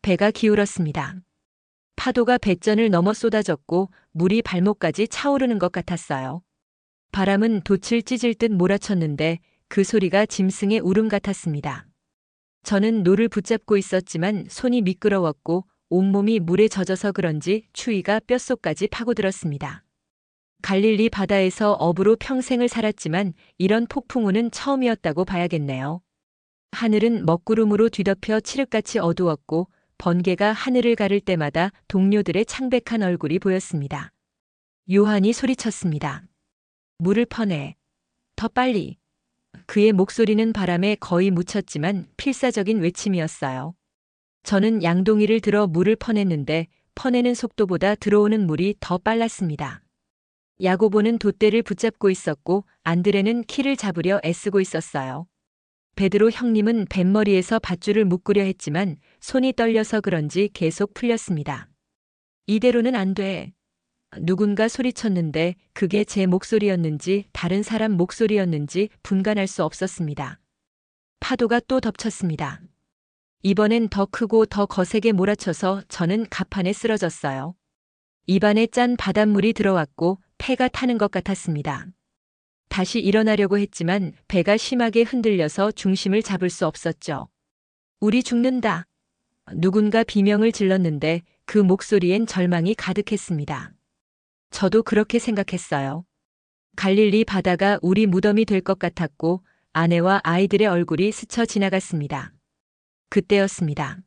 배가 기울었습니다. 파도가 뱃전을 넘어 쏟아졌고 물이 발목까지 차오르는 것 같았어요. 바람은 돛을 찢을 듯 몰아쳤는데 그 소리가 짐승의 울음 같았습니다. 저는 노를 붙잡고 있었지만 손이 미끄러웠고 온몸이 물에 젖어서 그런지 추위가 뼛속까지 파고들었습니다. 갈릴리 바다에서 어부로 평생을 살았지만 이런 폭풍우는 처음이었다고 봐야겠네요. 하늘은 먹구름으로 뒤덮여 칠흑같이 어두웠고 번개가 하늘을 가를 때마다 동료들의 창백한 얼굴이 보였습니다. 요한이 소리쳤습니다. 물을 퍼내. 더 빨리. 그의 목소리는 바람에 거의 묻혔지만 필사적인 외침이었어요. 저는 양동이를 들어 물을 퍼냈는데 퍼내는 속도보다 들어오는 물이 더 빨랐습니다. 야고보는 돛대를 붙잡고 있었고 안드레는 키를 잡으려 애쓰고 있었어요. 베드로 형님은 뱃머리에서 밧줄을 묶으려 했지만 손이 떨려서 그런지 계속 풀렸습니다. 이대로는 안 돼. 누군가 소리쳤는데 그게 제 목소리였는지 다른 사람 목소리였는지 분간할 수 없었습니다. 파도가 또 덮쳤습니다. 이번엔 더 크고 더 거세게 몰아쳐서 저는 갑판에 쓰러졌어요. 입안에 짠 바닷물이 들어왔고 폐가 타는 것 같았습니다. 다시 일어나려고 했지만 배가 심하게 흔들려서 중심을 잡을 수 없었죠. 우리 죽는다. 누군가 비명을 질렀는데 그 목소리엔 절망이 가득했습니다. 저도 그렇게 생각했어요. 갈릴리 바다가 우리 무덤이 될 것 같았고 아내와 아이들의 얼굴이 스쳐 지나갔습니다. 그때였습니다.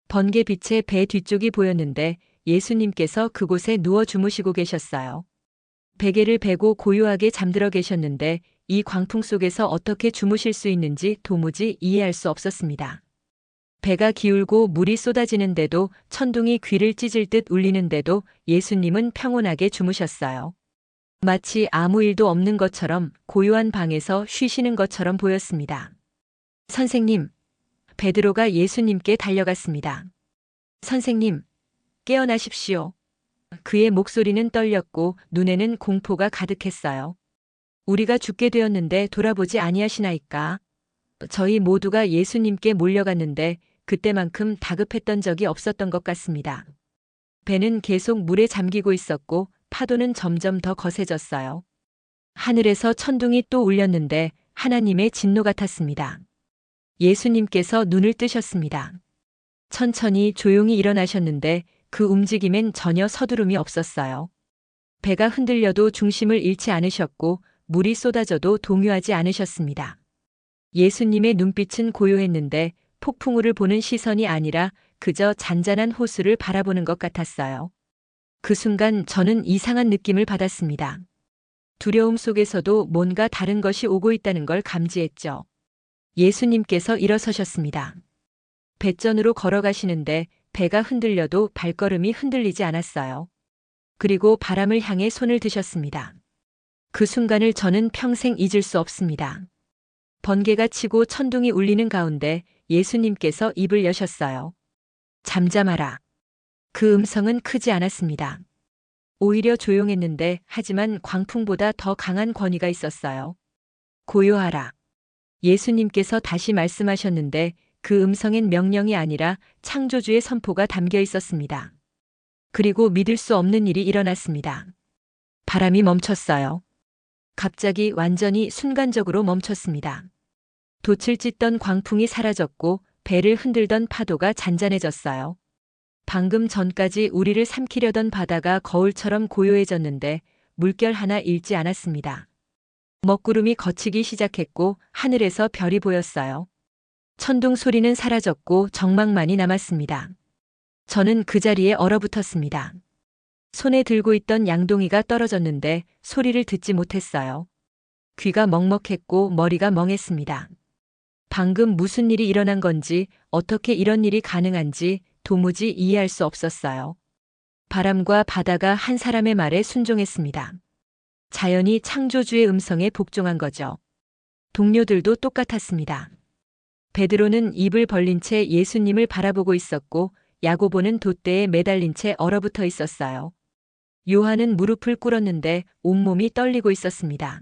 번개빛에 배 뒤쪽이 보였는데 예수님께서 그곳에 누워 주무시고 계셨어요. 베개를 베고 고요하게 잠들어 계셨는데 이 광풍 속에서 어떻게 주무실 수 있는지 도무지 이해할 수 없었습니다. 배가 기울고 물이 쏟아지는데도 천둥이 귀를 찢을 듯 울리는데도 예수님은 평온하게 주무셨어요. 마치 아무 일도 없는 것처럼 고요한 방에서 쉬시는 것처럼 보였습니다. 선생님, 베드로가 예수님께 달려갔습니다. 선생님, 깨어나십시오. 그의 목소리는 떨렸고 눈에는 공포가 가득했어요. 우리가 죽게 되었는데 돌아보지 아니하시나이까. 저희 모두가 예수님께 몰려갔는데 그때만큼 다급했던 적이 없었던 것 같습니다. 배는 계속 물에 잠기고 있었고 파도는 점점 더 거세졌어요. 하늘에서 천둥이 또 울렸는데 하나님의 진노 같았습니다. 예수님께서 눈을 뜨셨습니다. 천천히 조용히 일어나셨는데 그 움직임엔 전혀 서두름이 없었어요. 배가 흔들려도 중심을 잃지 않으셨고 물이 쏟아져도 동요하지 않으셨습니다. 예수님의 눈빛은 고요했는데 폭풍우를 보는 시선이 아니라 그저 잔잔한 호수를 바라보는 것 같았어요. 그 순간 저는 이상한 느낌을 받았습니다. 두려움 속에서도 뭔가 다른 것이 오고 있다는 걸 감지했죠. 예수님께서 일어서셨습니다. 뱃전으로 걸어가시는데 배가 흔들려도 발걸음이 흔들리지 않았어요. 그리고 바람을 향해 손을 드셨습니다. 그 순간을 저는 평생 잊을 수 없습니다. 번개가 치고 천둥이 울리는 가운데 예수님께서 입을 여셨어요. 잠잠하라. 그 음성은 크지 않았습니다. 오히려 조용했는데 하지만 광풍보다 더 강한 권위가 있었어요. 고요하라. 예수님께서 다시 말씀하셨는데 그 음성엔 명령이 아니라 창조주의 선포가 담겨 있었습니다. 그리고 믿을 수 없는 일이 일어났습니다. 바람이 멈췄어요. 갑자기 완전히 순간적으로 멈췄습니다. 돛을 찢던 광풍이 사라졌고 배를 흔들던 파도가 잔잔해졌어요. 방금 전까지 우리를 삼키려던 바다가 거울처럼 고요해졌는데 물결 하나 잃지 않았습니다. 먹구름이 걷히기 시작했고 하늘에서 별이 보였어요. 천둥 소리는 사라졌고 정막만이 남았습니다. 저는 그 자리에 얼어붙었습니다. 손에 들고 있던 양동이가 떨어졌는데 소리를 듣지 못했어요. 귀가 먹먹했고 머리가 멍했습니다. 방금 무슨 일이 일어난 건지 어떻게 이런 일이 가능한지 도무지 이해할 수 없었어요. 바람과 바다가 한 사람의 말에 순종했습니다. 자연이 창조주의 음성에 복종한 거죠. 동료들도 똑같았습니다. 베드로는 입을 벌린 채 예수님을 바라보고 있었고 야고보는 돛대에 매달린 채 얼어붙어 있었어요. 요한은 무릎을 꿇었는데 온몸이 떨리고 있었습니다.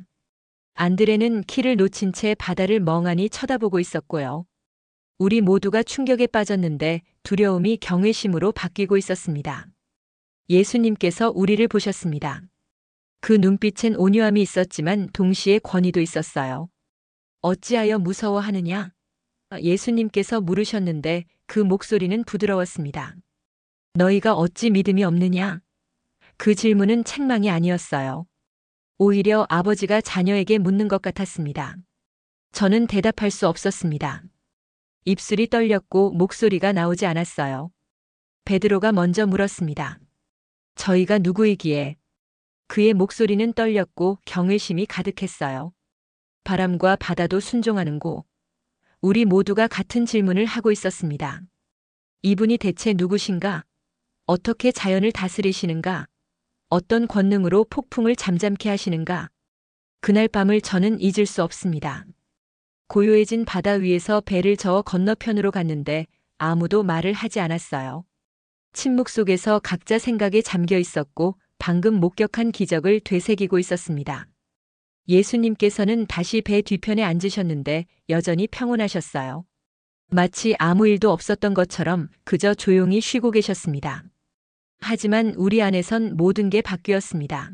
안드레는 키를 놓친 채 바다를 멍하니 쳐다보고 있었고요. 우리 모두가 충격에 빠졌는데 두려움이 경외심으로 바뀌고 있었습니다. 예수님께서 우리를 보셨습니다. 그 눈빛엔 온유함이 있었지만 동시에 권위도 있었어요. 어찌하여 무서워하느냐? 예수님께서 물으셨는데 그 목소리는 부드러웠습니다. 너희가 어찌 믿음이 없느냐? 그 질문은 책망이 아니었어요. 오히려 아버지가 자녀에게 묻는 것 같았습니다. 저는 대답할 수 없었습니다. 입술이 떨렸고 목소리가 나오지 않았어요. 베드로가 먼저 물었습니다. 저희가 누구이기에? 그의 목소리는 떨렸고 경외심이 가득했어요. 바람과 바다도 순종하는고. 우리 모두가 같은 질문을 하고 있었습니다. 이분이 대체 누구신가? 어떻게 자연을 다스리시는가? 어떤 권능으로 폭풍을 잠잠케 하시는가? 그날 밤을 저는 잊을 수 없습니다. 고요해진 바다 위에서 배를 저어 건너편으로 갔는데 아무도 말을 하지 않았어요. 침묵 속에서 각자 생각에 잠겨 있었고 방금 목격한 기적을 되새기고 있었습니다. 예수님께서는 다시 배 뒤편에 앉으셨는데 여전히 평온하셨어요. 마치 아무 일도 없었던 것처럼 그저 조용히 쉬고 계셨습니다. 하지만 우리 안에선 모든 게 바뀌었습니다.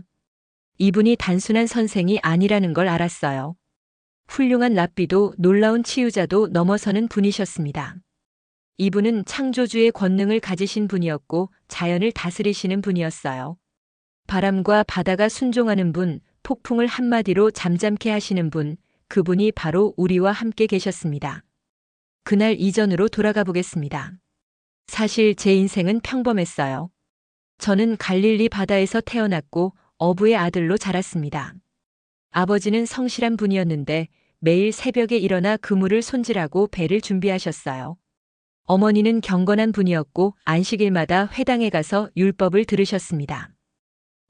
이분이 단순한 선생이 아니라는 걸 알았어요. 훌륭한 랍비도 놀라운 치유자도 넘어서는 분이셨습니다. 이분은 창조주의 권능을 가지신 분이었고 자연을 다스리시는 분이었어요. 바람과 바다가 순종하는 분, 폭풍을 한마디로 잠잠케 하시는 분, 그분이 바로 우리와 함께 계셨습니다. 그날 이전으로 돌아가 보겠습니다. 사실 제 인생은 평범했어요. 저는 갈릴리 바다에서 태어났고 어부의 아들로 자랐습니다. 아버지는 성실한 분이었는데 매일 새벽에 일어나 그물을 손질하고 배를 준비하셨어요. 어머니는 경건한 분이었고 안식일마다 회당에 가서 율법을 들으셨습니다.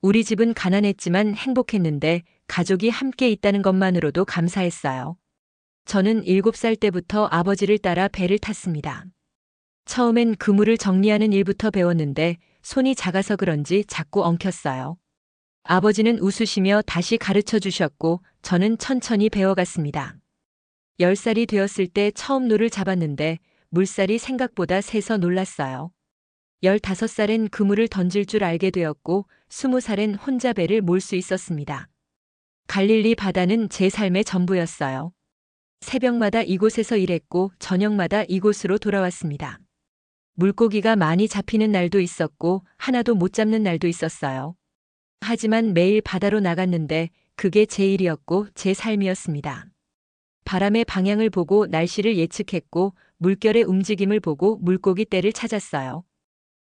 우리 집은 가난했지만 행복했는데 가족이 함께 있다는 것만으로도 감사했어요. 저는 7살 때부터 아버지를 따라 배를 탔습니다. 처음엔 그물을 정리하는 일부터 배웠는데 손이 작아서 그런지 자꾸 엉켰어요. 아버지는 웃으시며 다시 가르쳐 주셨고 저는 천천히 배워갔습니다. 10살이 되었을 때 처음 노를 잡았는데 물살이 생각보다 세서 놀랐어요. 15살엔 그물을 던질 줄 알게 되었고 20살엔 혼자 배를 몰 수 있었습니다. 갈릴리 바다는 제 삶의 전부였어요. 새벽마다 이곳에서 일했고 저녁마다 이곳으로 돌아왔습니다. 물고기가 많이 잡히는 날도 있었고 하나도 못 잡는 날도 있었어요. 하지만 매일 바다로 나갔는데 그게 제 일이었고 제 삶이었습니다. 바람의 방향을 보고 날씨를 예측했고 물결의 움직임을 보고 물고기 떼를 찾았어요.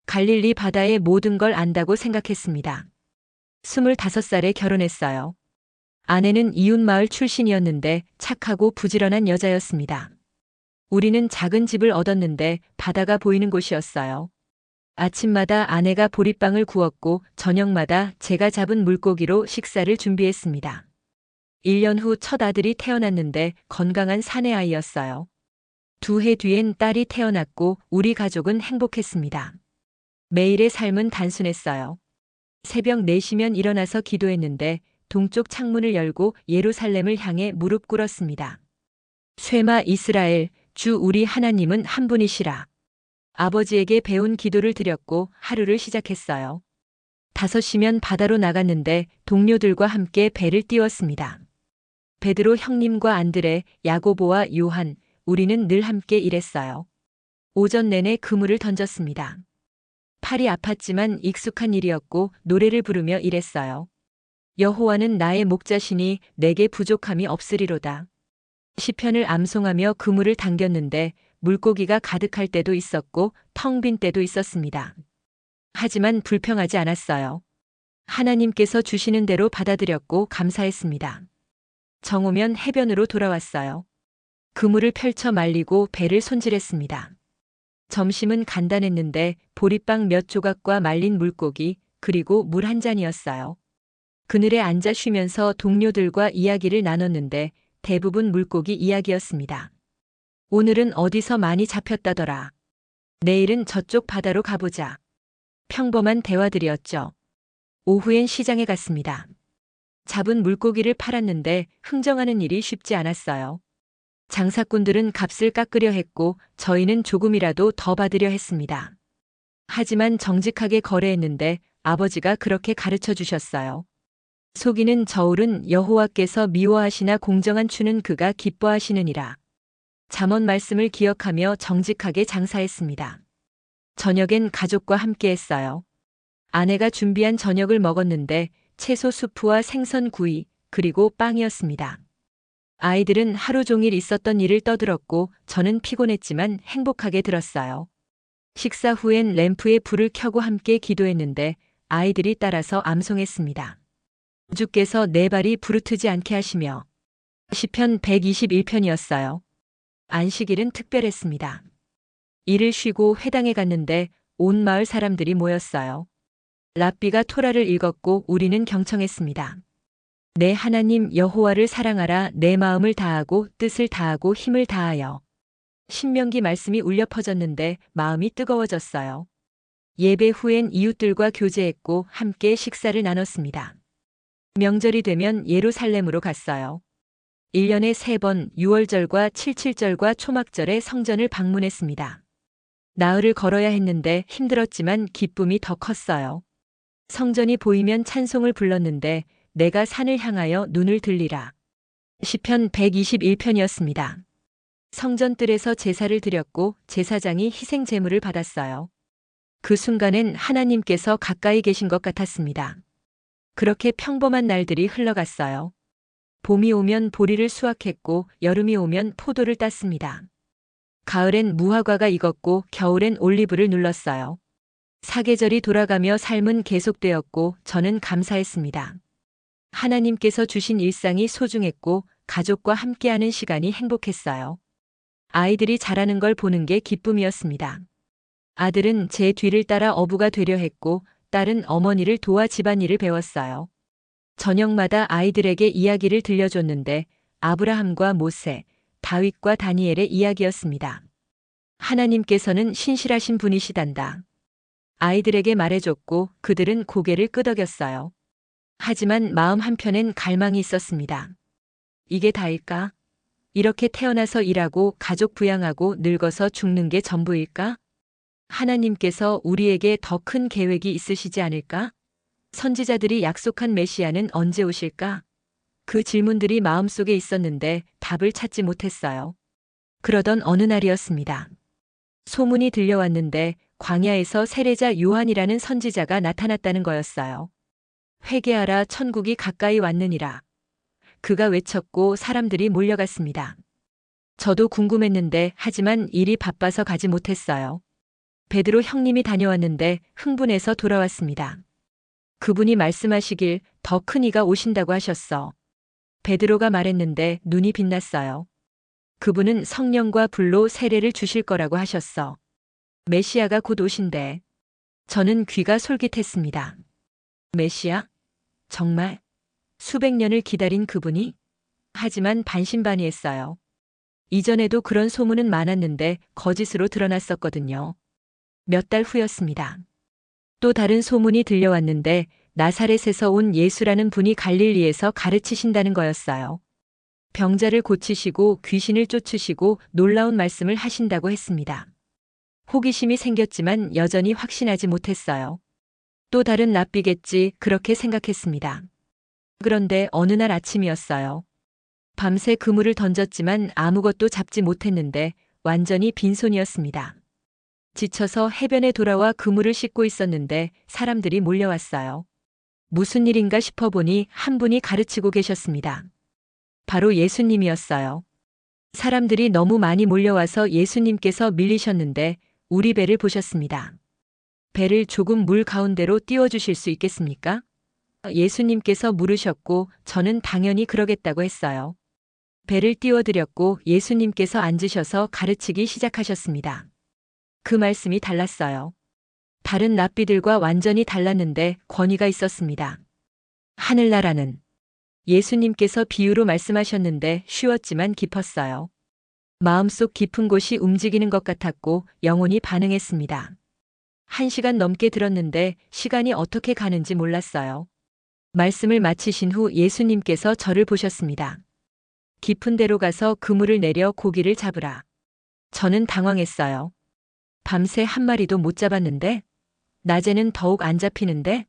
갈릴리 바다의 모든 걸 안다고 생각했습니다. 25살에 결혼했어요. 아내는 이웃마을 출신이었는데 착하고 부지런한 여자였습니다. 우리는 작은 집을 얻었는데 바다가 보이는 곳이었어요. 아침마다 아내가 보리빵을 구웠고 저녁마다 제가 잡은 물고기로 식사를 준비했습니다. 1년 후 첫 아들이 태어났는데 건강한 사내 아이였어요. 2해 뒤엔 딸이 태어났고 우리 가족은 행복했습니다. 매일의 삶은 단순했어요. 새벽 4시면 일어나서 기도했는데 동쪽 창문을 열고 예루살렘을 향해 무릎 꿇었습니다. 쇠마 이스라엘, 주 우리 하나님은 한 분이시라. 아버지에게 배운 기도를 드렸고 하루를 시작했어요. 5시면 바다로 나갔는데 동료들과 함께 배를 띄웠습니다. 베드로 형님과 안드레, 야고보와 요한, 우리는 늘 함께 일했어요. 오전 내내 그물을 던졌습니다. 팔이 아팠지만 익숙한 일이었고 노래를 부르며 일했어요. 여호와는 나의 목자시니 내게 부족함이 없으리로다. 시편을 암송하며 그물을 당겼는데 물고기가 가득할 때도 있었고 텅 빈 때도 있었습니다. 하지만 불평하지 않았어요. 하나님께서 주시는 대로 받아들였고 감사했습니다. 정오면 해변으로 돌아왔어요. 그물을 펼쳐 말리고 배를 손질했습니다. 점심은 간단했는데 보리빵 몇 조각과 말린 물고기 그리고 물 한 잔이었어요. 그늘에 앉아 쉬면서 동료들과 이야기를 나눴는데 대부분 물고기 이야기였습니다. 오늘은 어디서 많이 잡혔다더라. 내일은 저쪽 바다로 가보자. 평범한 대화들이었죠. 오후엔 시장에 갔습니다. 잡은 물고기를 팔았는데 흥정하는 일이 쉽지 않았어요. 장사꾼들은 값을 깎으려 했고 저희는 조금이라도 더 받으려 했습니다. 하지만 정직하게 거래했는데 아버지가 그렇게 가르쳐 주셨어요. 속이는 저울은 여호와께서 미워하시나 공정한 추는 그가 기뻐하시느니라. 잠언 말씀을 기억하며 정직하게 장사했습니다. 저녁엔 가족과 함께 했어요. 아내가 준비한 저녁을 먹었는데 채소 수프와 생선 구이, 그리고 빵이었습니다. 아이들은 하루 종일 있었던 일을 떠들었고 저는 피곤했지만 행복하게 들었어요. 식사 후엔 램프에 불을 켜고 함께 기도했는데 아이들이 따라서 암송했습니다. 주께서 내 발이 부르트지 않게 하시며. 시편 121편이었어요. 안식일은 특별했습니다. 일을 쉬고 회당에 갔는데 온 마을 사람들이 모였어요. 랍비가 토라를 읽었고 우리는 경청했습니다. 내 하나님 여호와를 사랑하라. 내 마음을 다하고 뜻을 다하고 힘을 다하여. 신명기 말씀이 울려 퍼졌는데 마음이 뜨거워졌어요. 예배 후엔 이웃들과 교제했고 함께 식사를 나눴습니다. 명절이 되면 예루살렘으로 갔어요. 1년에 3번 6월절과 77절과 초막절에 성전을 방문했습니다. 나흘을 걸어야 했는데 힘들었지만 기쁨이 더 컸어요. 성전이 보이면 찬송을 불렀는데 내가 산을 향하여 눈을 들리라. 시편 121편이었습니다. 성전 뜰에서 제사를 드렸고 제사장이 희생 제물을 받았어요. 그 순간엔 하나님께서 가까이 계신 것 같았습니다. 그렇게 평범한 날들이 흘러갔어요. 봄이 오면 보리를 수확했고 여름이 오면 포도를 땄습니다. 가을엔 무화과가 익었고 겨울엔 올리브를 눌렀어요. 사계절이 돌아가며 삶은 계속되었고 저는 감사했습니다. 하나님께서 주신 일상이 소중했고 가족과 함께하는 시간이 행복했어요. 아이들이 자라는 걸 보는 게 기쁨이었습니다. 아들은 제 뒤를 따라 어부가 되려 했고 딸은 어머니를 도와 집안일을 배웠어요. 저녁마다 아이들에게 이야기를 들려줬는데 아브라함과 모세, 다윗과 다니엘의 이야기였습니다. 하나님께서는 신실하신 분이시단다. 아이들에게 말해줬고 그들은 고개를 끄덕였어요. 하지만 마음 한편엔 갈망이 있었습니다. 이게 다일까? 이렇게 태어나서 일하고 가족 부양하고 늙어서 죽는 게 전부일까? 하나님께서 우리에게 더 큰 계획이 있으시지 않을까? 선지자들이 약속한 메시아는 언제 오실까? 그 질문들이 마음속에 있었는데 답을 찾지 못했어요. 그러던 어느 날이었습니다. 소문이 들려왔는데 광야에서 세례자 요한이라는 선지자가 나타났다는 거였어요. 회개하라, 천국이 가까이 왔느니라. 그가 외쳤고 사람들이 몰려갔습니다. 저도 궁금했는데 하지만 일이 바빠서 가지 못했어요. 베드로 형님이 다녀왔는데 흥분해서 돌아왔습니다. 그분이 말씀하시길 더 큰 이가 오신다고 하셨어. 베드로가 말했는데 눈이 빛났어요. 그분은 성령과 불로 세례를 주실 거라고 하셨어. 메시아가 곧 오신대. 저는 귀가 솔깃했습니다. 메시아? 정말? 수백 년을 기다린 그분이? 하지만 반신반의했어요. 이전에도 그런 소문은 많았는데 거짓으로 드러났었거든요. 몇 달 후였습니다. 또 다른 소문이 들려왔는데 나사렛에서 온 예수라는 분이 갈릴리에서 가르치신다는 거였어요. 병자를 고치시고 귀신을 쫓으시고 놀라운 말씀을 하신다고 했습니다. 호기심이 생겼지만 여전히 확신하지 못했어요. 또 다른 랍비겠지 그렇게 생각했습니다. 그런데 어느 날 아침이었어요. 밤새 그물을 던졌지만 아무것도 잡지 못했는데 완전히 빈손이었습니다. 지쳐서 해변에 돌아와 그물을 씻고 있었는데 사람들이 몰려왔어요. 무슨 일인가 싶어 보니 한 분이 가르치고 계셨습니다. 바로 예수님이었어요. 사람들이 너무 많이 몰려와서 예수님께서 밀리셨는데 우리 배를 보셨습니다. 배를 조금 물 가운데로 띄워주실 수 있겠습니까? 예수님께서 물으셨고 저는 당연히 그러겠다고 했어요. 배를 띄워드렸고 예수님께서 앉으셔서 가르치기 시작하셨습니다. 그 말씀이 달랐어요. 다른 랍비들과 완전히 달랐는데 권위가 있었습니다. 하늘나라는 예수님께서 비유로 말씀하셨는데 쉬웠지만 깊었어요. 마음속 깊은 곳이 움직이는 것 같았고 영혼이 반응했습니다. 1시간 넘게 들었는데 시간이 어떻게 가는지 몰랐어요. 말씀을 마치신 후 예수님께서 저를 보셨습니다. 깊은 데로 가서 그물을 내려 고기를 잡으라. 저는 당황했어요. 밤새 한 마리도 못 잡았는데, 낮에는 더욱 안 잡히는데,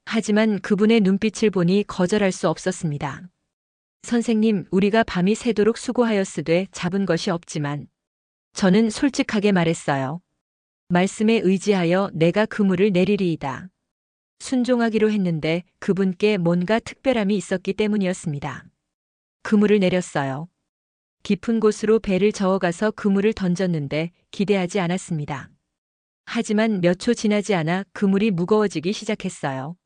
하지만 그분의 눈빛을 보니 거절할 수 없었습니다. 선생님, 우리가 밤이 새도록 수고하였으되 잡은 것이 없지만, 저는 솔직하게 말했어요. 말씀에 의지하여 내가 그물을 내리리이다. 순종하기로 했는데 그분께 뭔가 특별함이 있었기 때문이었습니다. 그물을 내렸어요. 깊은 곳으로 배를 저어가서 그물을 던졌는데 기대하지 않았습니다. 하지만 몇 초 지나지 않아 그물이 무거워지기 시작했어요.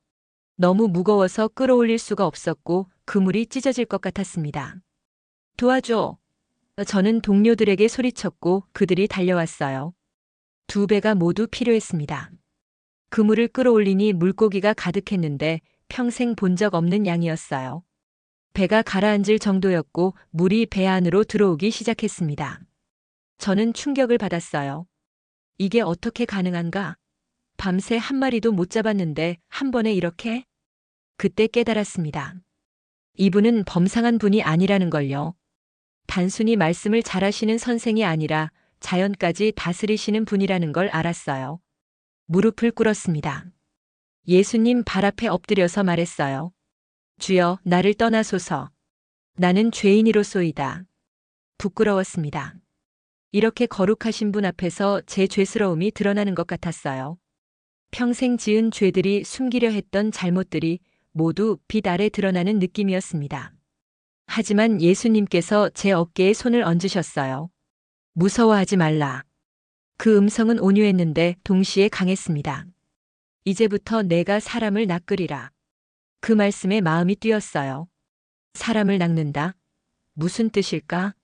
너무 무거워서 끌어올릴 수가 없었고 그물이 찢어질 것 같았습니다. 도와줘! 저는 동료들에게 소리쳤고 그들이 달려왔어요. 두 배가 모두 필요했습니다. 그물을 끌어올리니 물고기가 가득했는데 평생 본 적 없는 양이었어요. 배가 가라앉을 정도였고 물이 배 안으로 들어오기 시작했습니다. 저는 충격을 받았어요. 이게 어떻게 가능한가? 밤새 한 마리도 못 잡았는데 한 번에 이렇게? 그때 깨달았습니다. 이분은 범상한 분이 아니라는 걸요. 단순히 말씀을 잘하시는 선생이 아니라 자연까지 다스리시는 분이라는 걸 알았어요. 무릎을 꿇었습니다. 예수님 발 앞에 엎드려서 말했어요. 주여, 나를 떠나소서. 나는 죄인이로소이다. 부끄러웠습니다. 이렇게 거룩하신 분 앞에서 제 죄스러움이 드러나는 것 같았어요. 평생 지은 죄들이 숨기려 했던 잘못들이 모두 빛 아래 드러나는 느낌이었습니다. 하지만 예수님께서 제 어깨에 손을 얹으셨어요. 무서워하지 말라. 그 음성은 온유했는데 동시에 강했습니다. 이제부터 내가 사람을 낚으리라. 그 말씀에 마음이 뛰었어요. 사람을 낚는다? 무슨 뜻일까?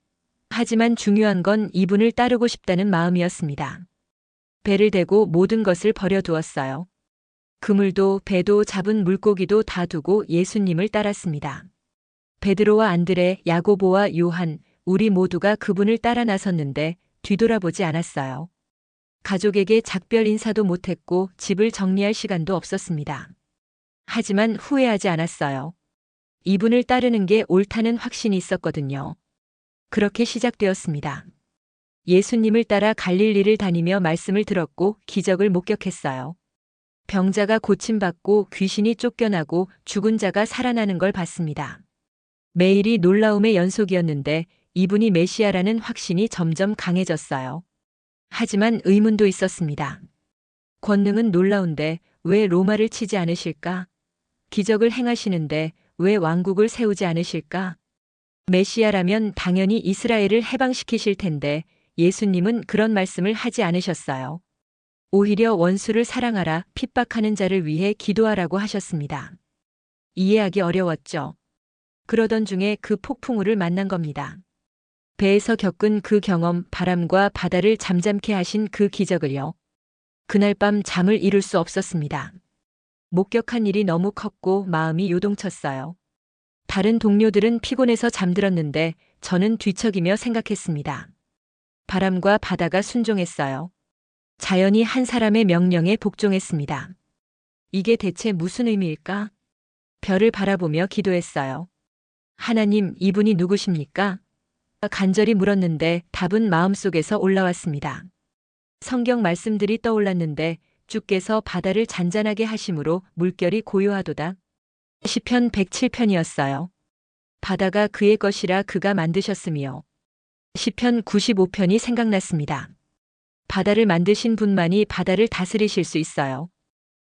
하지만 중요한 건 이분을 따르고 싶다는 마음이었습니다. 배를 대고 모든 것을 버려두었어요. 그물도 배도 잡은 물고기도 다 두고 예수님을 따랐습니다. 베드로와 안드레, 야고보와 요한, 우리 모두가 그분을 따라 나섰는데 뒤돌아보지 않았어요. 가족에게 작별 인사도 못했고 집을 정리할 시간도 없었습니다. 하지만 후회하지 않았어요. 이분을 따르는 게 옳다는 확신이 있었거든요. 그렇게 시작되었습니다. 예수님을 따라 갈릴리를 다니며 말씀을 들었고 기적을 목격했어요. 병자가 고침받고 귀신이 쫓겨나고 죽은 자가 살아나는 걸 봤습니다. 매일이 놀라움의 연속이었는데 이분이 메시아라는 확신이 점점 강해졌어요. 하지만 의문도 있었습니다. 권능은 놀라운데 왜 로마를 치지 않으실까? 기적을 행하시는데 왜 왕국을 세우지 않으실까? 메시아라면 당연히 이스라엘을 해방시키실 텐데 예수님은 그런 말씀을 하지 않으셨어요. 오히려 원수를 사랑하라, 핍박하는 자를 위해 기도하라고 하셨습니다. 이해하기 어려웠죠. 그러던 중에 그 폭풍우를 만난 겁니다. 배에서 겪은 그 경험, 바람과 바다를 잠잠케 하신 그 기적을요. 그날 밤 잠을 이룰 수 없었습니다. 목격한 일이 너무 컸고 마음이 요동쳤어요. 다른 동료들은 피곤해서 잠들었는데 저는 뒤척이며 생각했습니다. 바람과 바다가 순종했어요. 자연이 한 사람의 명령에 복종했습니다. 이게 대체 무슨 의미일까? 별을 바라보며 기도했어요. 하나님, 이분이 누구십니까? 간절히 물었는데 답은 마음속에서 올라왔습니다. 성경 말씀들이 떠올랐는데 주께서 바다를 잔잔하게 하심으로 물결이 고요하도다. 시편 107편이었어요. 바다가 그의 것이라 그가 만드셨으며 시편 95편이 생각났습니다. 바다를 만드신 분만이 바다를 다스리실 수 있어요.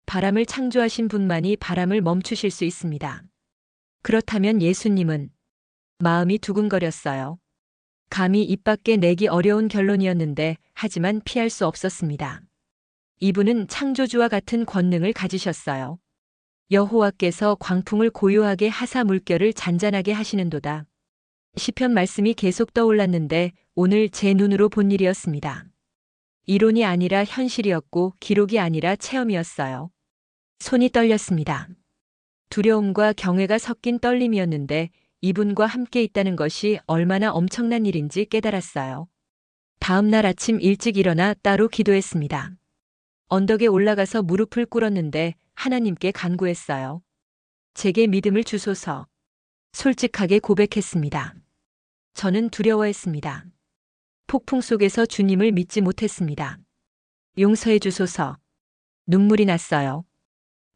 바람을 창조하신 분만이 바람을 멈추실 수 있습니다. 그렇다면 예수님은? 마음이 두근거렸어요. 감히 입 밖에 내기 어려운 결론이었는데 하지만 피할 수 없었습니다. 이분은 창조주와 같은 권능을 가지셨어요. 여호와께서 광풍을 고요하게 하사 물결을 잔잔하게 하시는도다. 시편 말씀이 계속 떠올랐는데 오늘 제 눈으로 본 일이었습니다. 이론이 아니라 현실이었고 기록이 아니라 체험이었어요. 손이 떨렸습니다. 두려움과 경외가 섞인 떨림이었는데 이분과 함께 있다는 것이 얼마나 엄청난 일인지 깨달았어요. 다음 날 아침 일찍 일어나 따로 기도했습니다. 언덕에 올라가서 무릎을 꿇었는데 하나님께 간구했어요. 제게 믿음을 주소서. 솔직하게 고백했습니다. 저는 두려워했습니다. 폭풍 속에서 주님을 믿지 못했습니다. 용서해 주소서. 눈물이 났어요.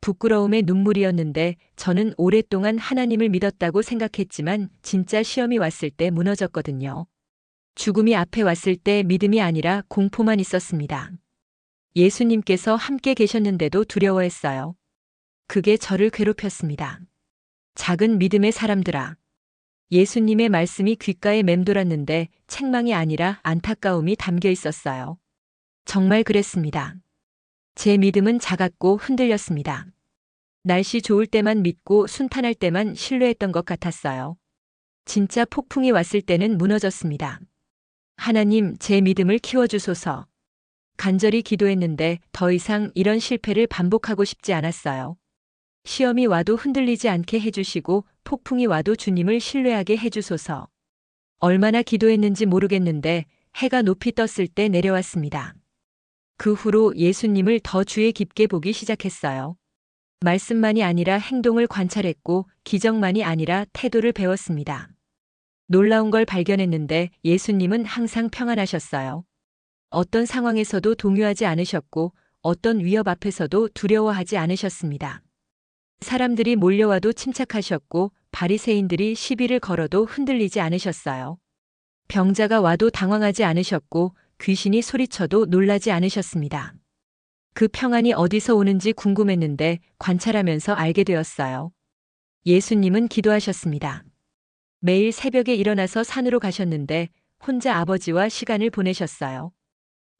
부끄러움의 눈물이었는데 저는 오랫동안 하나님을 믿었다고 생각했지만 진짜 시험이 왔을 때 무너졌거든요. 죽음이 앞에 왔을 때 믿음이 아니라 공포만 있었습니다. 예수님께서 함께 계셨는데도 두려워했어요. 그게 저를 괴롭혔습니다. 작은 믿음의 사람들아. 예수님의 말씀이 귓가에 맴돌았는데 책망이 아니라 안타까움이 담겨 있었어요. 정말 그랬습니다. 제 믿음은 작았고 흔들렸습니다. 날씨 좋을 때만 믿고 순탄할 때만 신뢰했던 것 같았어요. 진짜 폭풍이 왔을 때는 무너졌습니다. 하나님, 제 믿음을 키워주소서. 간절히 기도했는데 더 이상 이런 실패를 반복하고 싶지 않았어요. 시험이 와도 흔들리지 않게 해주시고 폭풍이 와도 주님을 신뢰하게 해주소서. 얼마나 기도했는지 모르겠는데 해가 높이 떴을 때 내려왔습니다. 그 후로 예수님을 더 주의 깊게 보기 시작했어요. 말씀만이 아니라 행동을 관찰했고 기적만이 아니라 태도를 배웠습니다. 놀라운 걸 발견했는데 예수님은 항상 평안하셨어요. 어떤 상황에서도 동요하지 않으셨고 어떤 위협 앞에서도 두려워하지 않으셨습니다. 사람들이 몰려와도 침착하셨고 바리새인들이 시비를 걸어도 흔들리지 않으셨어요. 병자가 와도 당황하지 않으셨고 귀신이 소리쳐도 놀라지 않으셨습니다. 그 평안이 어디서 오는지 궁금했는데 관찰하면서 알게 되었어요. 예수님은 기도하셨습니다. 매일 새벽에 일어나서 산으로 가셨는데 혼자 아버지와 시간을 보내셨어요.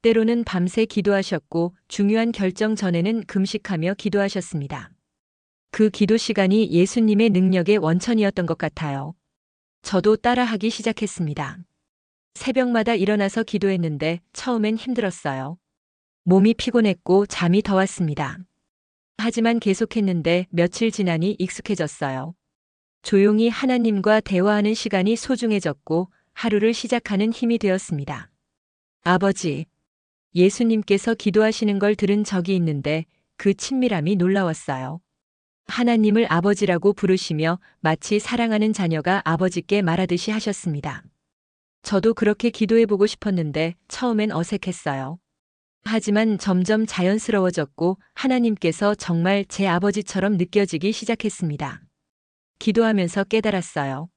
때로는 밤새 기도하셨고 중요한 결정 전에는 금식하며 기도하셨습니다. 그 기도 시간이 예수님의 능력의 원천이었던 것 같아요. 저도 따라하기 시작했습니다. 새벽마다 일어나서 기도했는데 처음엔 힘들었어요. 몸이 피곤했고 잠이 더 왔습니다. 하지만 계속했는데 며칠 지나니 익숙해졌어요. 조용히 하나님과 대화하는 시간이 소중해졌고 하루를 시작하는 힘이 되었습니다. 아버지, 예수님께서 기도하시는 걸 들은 적이 있는데 그 친밀함이 놀라웠어요. 하나님을 아버지라고 부르시며 마치 사랑하는 자녀가 아버지께 말하듯이 하셨습니다. 저도 그렇게 기도해보고 싶었는데 처음엔 어색했어요. 하지만 점점 자연스러워졌고 하나님께서 정말 제 아버지처럼 느껴지기 시작했습니다. 기도하면서 깨달았어요.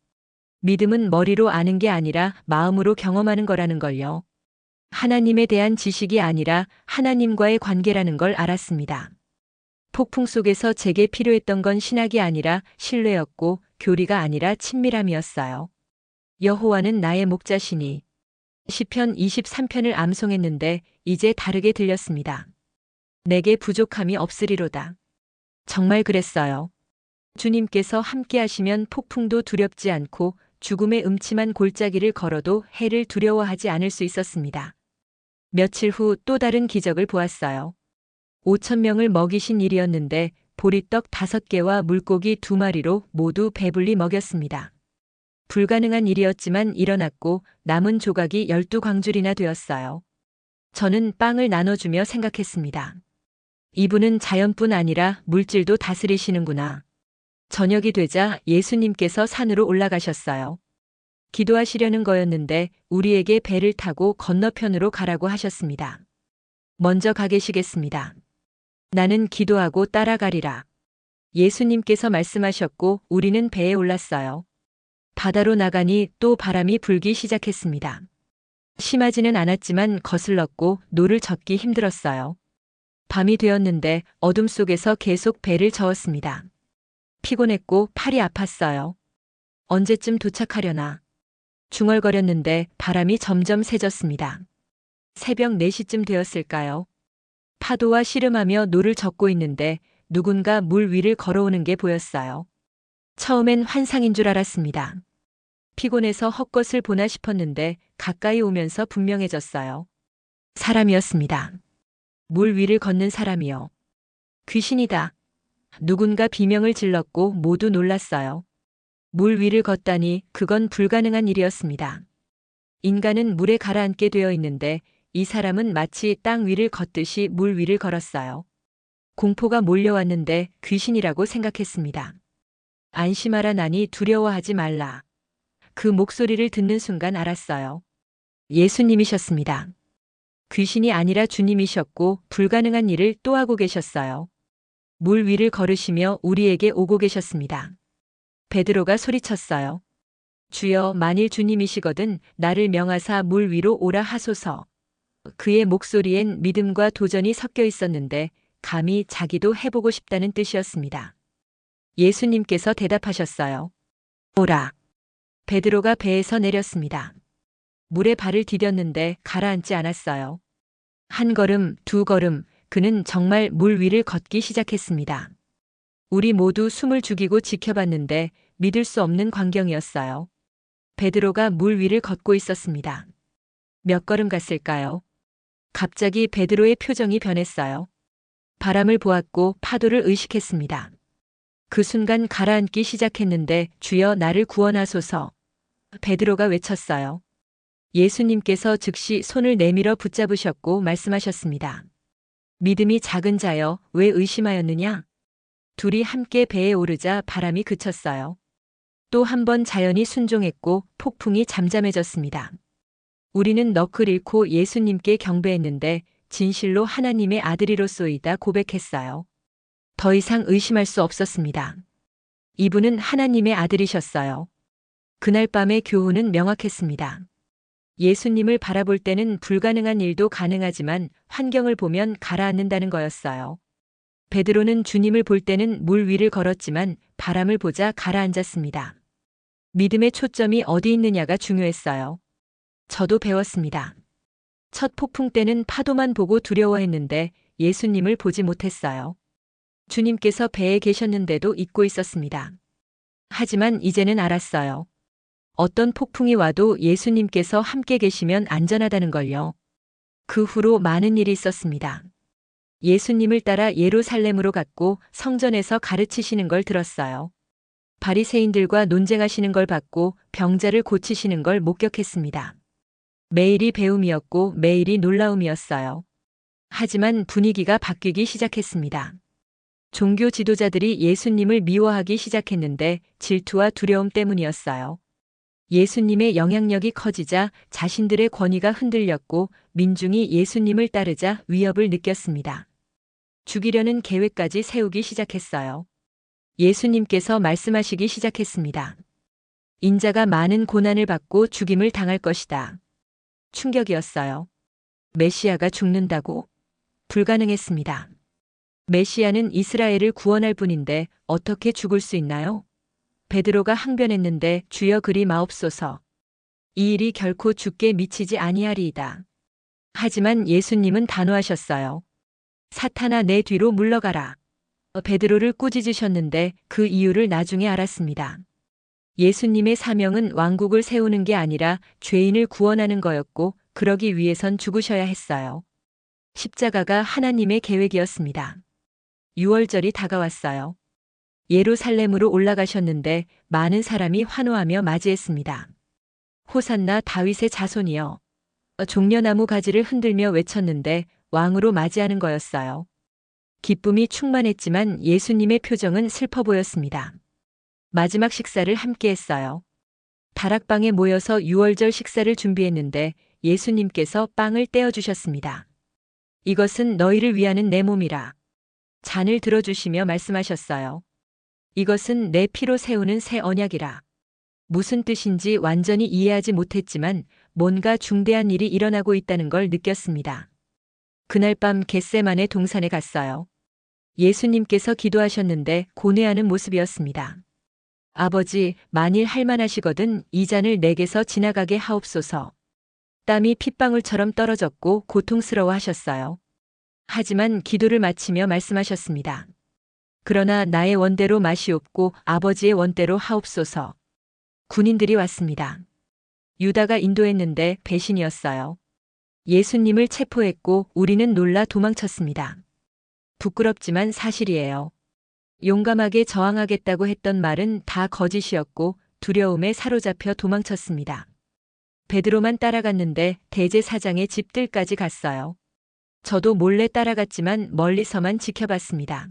믿음은 머리로 아는 게 아니라 마음으로 경험하는 거라는 걸요. 하나님에 대한 지식이 아니라 하나님과의 관계라는 걸 알았습니다. 폭풍 속에서 제게 필요했던 건 신학이 아니라 신뢰였고 교리가 아니라 친밀함이었어요. 여호와는 나의 목자시니. 시편 23편을 암송했는데 이제 다르게 들렸습니다. 내게 부족함이 없으리로다. 정말 그랬어요. 주님께서 함께 하시면 폭풍도 두렵지 않고 죽음의 음침한 골짜기를 걸어도 해를 두려워하지 않을 수 있었습니다. 며칠 후 또 다른 기적을 보았어요. 5,000명을 먹이신 일이었는데 보리떡 5개와 물고기 2마리로 모두 배불리 먹였습니다. 불가능한 일이었지만 일어났고 남은 조각이 12광줄이나 되었어요. 저는 빵을 나눠주며 생각했습니다. 이분은 자연뿐 아니라 물질도 다스리시는구나. 저녁이 되자 예수님께서 산으로 올라가셨어요. 기도하시려는 거였는데 우리에게 배를 타고 건너편으로 가라고 하셨습니다. 먼저 가 계시겠습니다. 나는 기도하고 따라가리라. 예수님께서 말씀하셨고 우리는 배에 올랐어요. 바다로 나가니 또 바람이 불기 시작했습니다. 심하지는 않았지만 거슬렀고 노를 젓기 힘들었어요. 밤이 되었는데 어둠 속에서 계속 배를 저었습니다. 피곤했고 팔이 아팠어요. 언제쯤 도착하려나. 중얼거렸는데 바람이 점점 세졌습니다. 새벽 4시쯤 되었을까요? 파도와 씨름하며 노를 젓고 있는데 누군가 물 위를 걸어오는 게 보였어요. 처음엔 환상인 줄 알았습니다. 피곤해서 헛것을 보나 싶었는데 가까이 오면서 분명해졌어요. 사람이었습니다. 물 위를 걷는 사람이요. 귀신이다. 누군가 비명을 질렀고 모두 놀랐어요. 물 위를 걷다니 그건 불가능한 일이었습니다. 인간은 물에 가라앉게 되어 있는데 이 사람은 마치 땅 위를 걷듯이 물 위를 걸었어요. 공포가 몰려왔는데 귀신이라고 생각했습니다. 안심하라 나니 두려워하지 말라. 그 목소리를 듣는 순간 알았어요. 예수님이셨습니다. 귀신이 아니라 주님이셨고 불가능한 일을 또 하고 계셨어요. 물 위를 걸으시며 우리에게 오고 계셨습니다. 베드로가 소리쳤어요. 주여, 만일 주님이시거든 나를 명하사 물 위로 오라 하소서. 그의 목소리엔 믿음과 도전이 섞여 있었는데 감히 자기도 해보고 싶다는 뜻이었습니다. 예수님께서 대답하셨어요. 오라. 베드로가 배에서 내렸습니다. 물에 발을 디뎠는데 가라앉지 않았어요. 한 걸음, 두 걸음, 그는 정말 물 위를 걷기 시작했습니다. 우리 모두 숨을 죽이고 지켜봤는데 믿을 수 없는 광경이었어요. 베드로가 물 위를 걷고 있었습니다. 몇 걸음 갔을까요? 갑자기 베드로의 표정이 변했어요. 바람을 보았고 파도를 의식했습니다. 그 순간 가라앉기 시작했는데 주여 나를 구원하소서. 베드로가 외쳤어요. 예수님께서 즉시 손을 내밀어 붙잡으셨고 말씀하셨습니다. 믿음이 작은 자여, 왜 의심하였느냐? 둘이 함께 배에 오르자 바람이 그쳤어요. 또 한 번 자연이 순종했고 폭풍이 잠잠해졌습니다. 우리는 넋을 잃고 예수님께 경배했는데 진실로 하나님의 아들이로소이다 고백했어요. 더 이상 의심할 수 없었습니다. 이분은 하나님의 아들이셨어요. 그날 밤의 교훈은 명확했습니다. 예수님을 바라볼 때는 불가능한 일도 가능하지만 환경을 보면 가라앉는다는 거였어요. 베드로는 주님을 볼 때는 물 위를 걸었지만 바람을 보자 가라앉았습니다. 믿음의 초점이 어디 있느냐가 중요했어요. 저도 배웠습니다. 첫 폭풍 때는 파도만 보고 두려워했는데 예수님을 보지 못했어요. 주님께서 배에 계셨는데도 잊고 있었습니다. 하지만 이제는 알았어요. 어떤 폭풍이 와도 예수님께서 함께 계시면 안전하다는 걸요. 그 후로 많은 일이 있었습니다. 예수님을 따라 예루살렘으로 갔고 성전에서 가르치시는 걸 들었어요. 바리새인들과 논쟁하시는 걸 봤고 병자를 고치시는 걸 목격했습니다. 매일이 배움이었고 매일이 놀라움이었어요. 하지만 분위기가 바뀌기 시작했습니다. 종교 지도자들이 예수님을 미워하기 시작했는데 질투와 두려움 때문이었어요. 예수님의 영향력이 커지자 자신들의 권위가 흔들렸고 민중이 예수님을 따르자 위협을 느꼈습니다. 죽이려는 계획까지 세우기 시작했어요. 예수님께서 말씀하시기 시작했습니다. 인자가 많은 고난을 받고 죽임을 당할 것이다. 충격이었어요. 메시아가 죽는다고? 불가능했습니다. 메시아는 이스라엘을 구원할 분인데 어떻게 죽을 수 있나요? 베드로가 항변했는데 주여 그리 마옵소서. 이 일이 결코 주께 미치지 아니하리이다. 하지만 예수님은 단호하셨어요. 사탄아 내 뒤로 물러가라. 베드로를 꾸짖으셨는데 그 이유를 나중에 알았습니다. 예수님의 사명은 왕국을 세우는 게 아니라 죄인을 구원하는 거였고 그러기 위해선 죽으셔야 했어요. 십자가가 하나님의 계획이었습니다. 유월절이 다가왔어요. 예루살렘으로 올라가셨는데 많은 사람이 환호하며 맞이했습니다. 호산나 다윗의 자손이여. 종려나무 가지를 흔들며 외쳤는데 왕으로 맞이하는 거였어요. 기쁨이 충만했지만 예수님의 표정은 슬퍼 보였습니다. 마지막 식사를 함께 했어요. 다락방에 모여서 유월절 식사를 준비했는데 예수님께서 빵을 떼어주셨습니다. 이것은 너희를 위하는 내 몸이라. 잔을 들어주시며 말씀하셨어요. 이것은 내 피로 세우는 새 언약이라. 무슨 뜻인지 완전히 이해하지 못했지만 뭔가 중대한 일이 일어나고 있다는 걸 느꼈습니다. 그날 밤 겟세마네 동산에 갔어요. 예수님께서 기도하셨는데 고뇌하는 모습이었습니다. 아버지, 만일 할만하시거든 이 잔을 내게서 지나가게 하옵소서. 땀이 핏방울처럼 떨어졌고 고통스러워 하셨어요. 하지만 기도를 마치며 말씀하셨습니다. 그러나 나의 원대로 마시옵고 아버지의 원대로 하옵소서. 군인들이 왔습니다. 유다가 인도했는데 배신이었어요. 예수님을 체포했고 우리는 놀라 도망쳤습니다. 부끄럽지만 사실이에요. 용감하게 저항하겠다고 했던 말은 다 거짓이었고 두려움에 사로잡혀 도망쳤습니다. 베드로만 따라갔는데 대제사장의 집들까지 갔어요. 저도 몰래 따라갔지만 멀리서만 지켜봤습니다.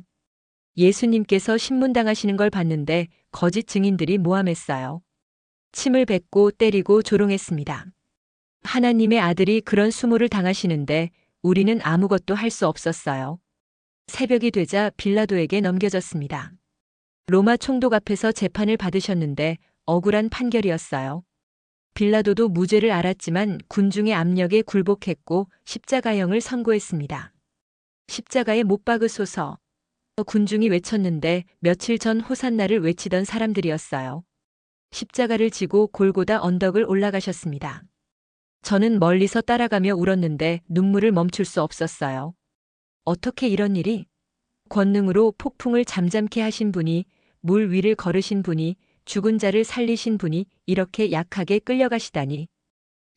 예수님께서 신문당하시는 걸 봤는데 거짓 증인들이 모함했어요. 침을 뱉고 때리고 조롱했습니다. 하나님의 아들이 그런 수모를 당하시는데 우리는 아무것도 할 수 없었어요. 새벽이 되자 빌라도에게 넘겨졌습니다. 로마 총독 앞에서 재판을 받으셨는데 억울한 판결이었어요. 빌라도도 무죄를 알았지만 군중의 압력에 굴복했고 십자가형을 선고했습니다. 십자가에 못 박으소서. 군중이 외쳤는데 며칠 전 호산나를 외치던 사람들이었어요. 십자가를 지고 골고다 언덕을 올라가셨습니다. 저는 멀리서 따라가며 울었는데 눈물을 멈출 수 없었어요. 어떻게 이런 일이? 권능으로 폭풍을 잠잠케 하신 분이, 물 위를 걸으신 분이, 죽은 자를 살리신 분이 이렇게 약하게 끌려가시다니.